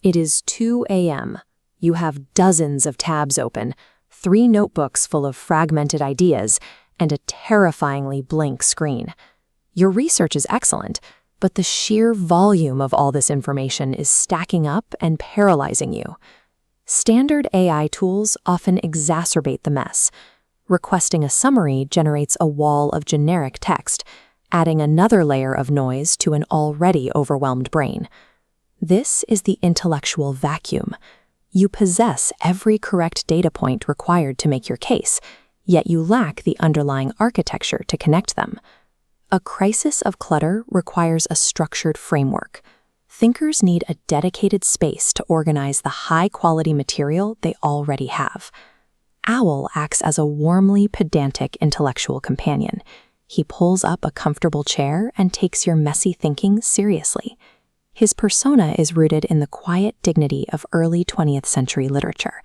It is 2 a.m. You have dozens of tabs open, 3 notebooks full of fragmented ideas, and a terrifyingly blank screen. Your research is excellent, but the sheer volume of all this information is stacking up and paralyzing you. Standard AI tools often exacerbate the mess. Requesting a summary generates a wall of generic text, adding another layer of noise to an already overwhelmed brain. This is the intellectual vacuum. You possess every correct data point required to make your case, yet you lack the underlying architecture to connect them. A crisis of clutter requires a structured framework. Thinkers need a dedicated space to organize the high-quality material they already have. Owl acts as a warmly pedantic intellectual companion. He pulls up a comfortable chair and takes your messy thinking seriously. His persona is rooted in the quiet dignity of early 20th century literature.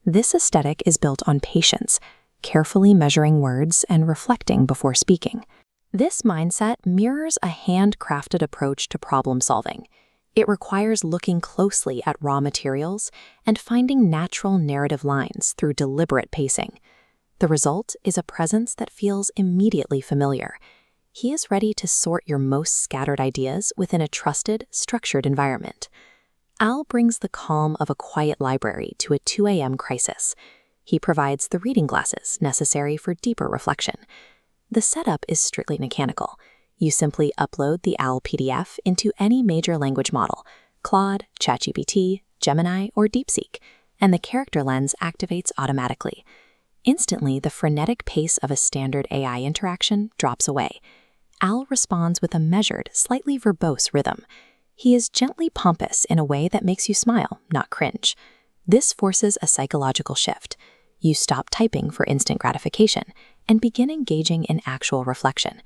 This aesthetic is built on patience, carefully measuring words and reflecting before speaking. This mindset mirrors a handcrafted approach to problem solving. It requires looking closely at raw materials and finding natural narrative lines through deliberate pacing. The result is a presence that feels immediately familiar. He is ready to sort your most scattered ideas within a trusted, structured environment. Al brings the calm of a quiet library to a 2 a.m. crisis. He provides the reading glasses necessary for deeper reflection. The setup is strictly mechanical. You simply upload the OWL PDF into any major language model, Claude, ChatGPT, Gemini, or DeepSeek, and the character lens activates automatically. Instantly, the frenetic pace of a standard AI interaction drops away. OWL responds with a measured, slightly verbose rhythm. He is gently pompous in a way that makes you smile, not cringe. This forces a psychological shift. You stop typing for instant gratification and begin engaging in actual reflection.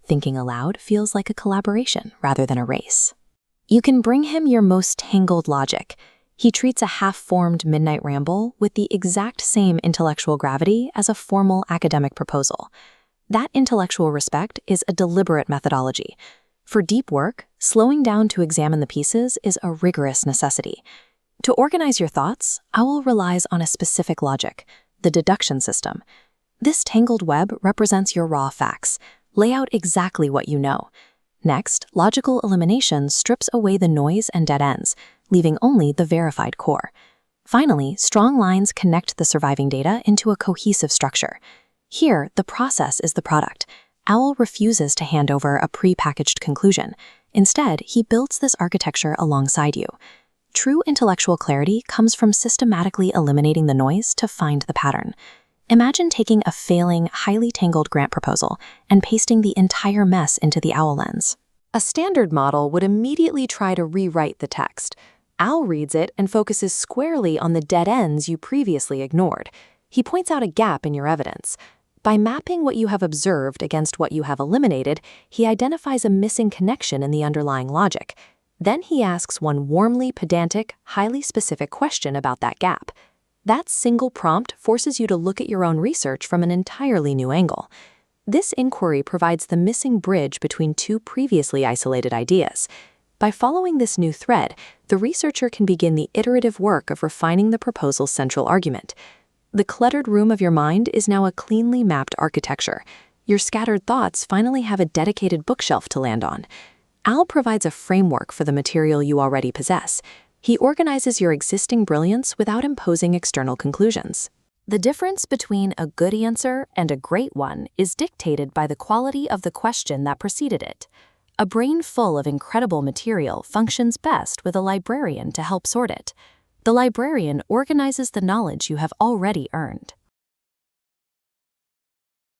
Thinking aloud feels like a collaboration rather than a race. You can bring him your most tangled logic. He treats a half-formed midnight ramble with the exact same intellectual gravity as a formal academic proposal. That intellectual respect is a deliberate methodology. For deep work, slowing down to examine the pieces is a rigorous necessity. To organize your thoughts, OWL relies on a specific logic, the deduction system. This tangled web represents your raw facts. Lay out exactly what you know. Next, logical elimination strips away the noise and dead ends, leaving only the verified core. Finally, strong lines connect the surviving data into a cohesive structure. Here, the process is the product. OWL refuses to hand over a pre-packaged conclusion. Instead, he builds this architecture alongside you. True intellectual clarity comes from systematically eliminating the noise to find the pattern. Imagine taking a failing, highly tangled grant proposal and pasting the entire mess into the OWL lens. A standard model would immediately try to rewrite the text. OWL reads it and focuses squarely on the dead ends you previously ignored. He points out a gap in your evidence. By mapping what you have observed against what you have eliminated, he identifies a missing connection in the underlying logic. Then he asks one warmly pedantic, highly specific question about that gap. That single prompt forces you to look at your own research from an entirely new angle. This inquiry provides the missing bridge between 2 previously isolated ideas. By following this new thread, the researcher can begin the iterative work of refining the proposal's central argument. The cluttered room of your mind is now a cleanly mapped architecture. Your scattered thoughts finally have a dedicated bookshelf to land on. OWL provides a framework for the material you already possess. He organizes your existing brilliance without imposing external conclusions. The difference between a good answer and a great one is dictated by the quality of the question that preceded it. A brain full of incredible material functions best with a librarian to help sort it. The librarian organizes the knowledge you have already earned.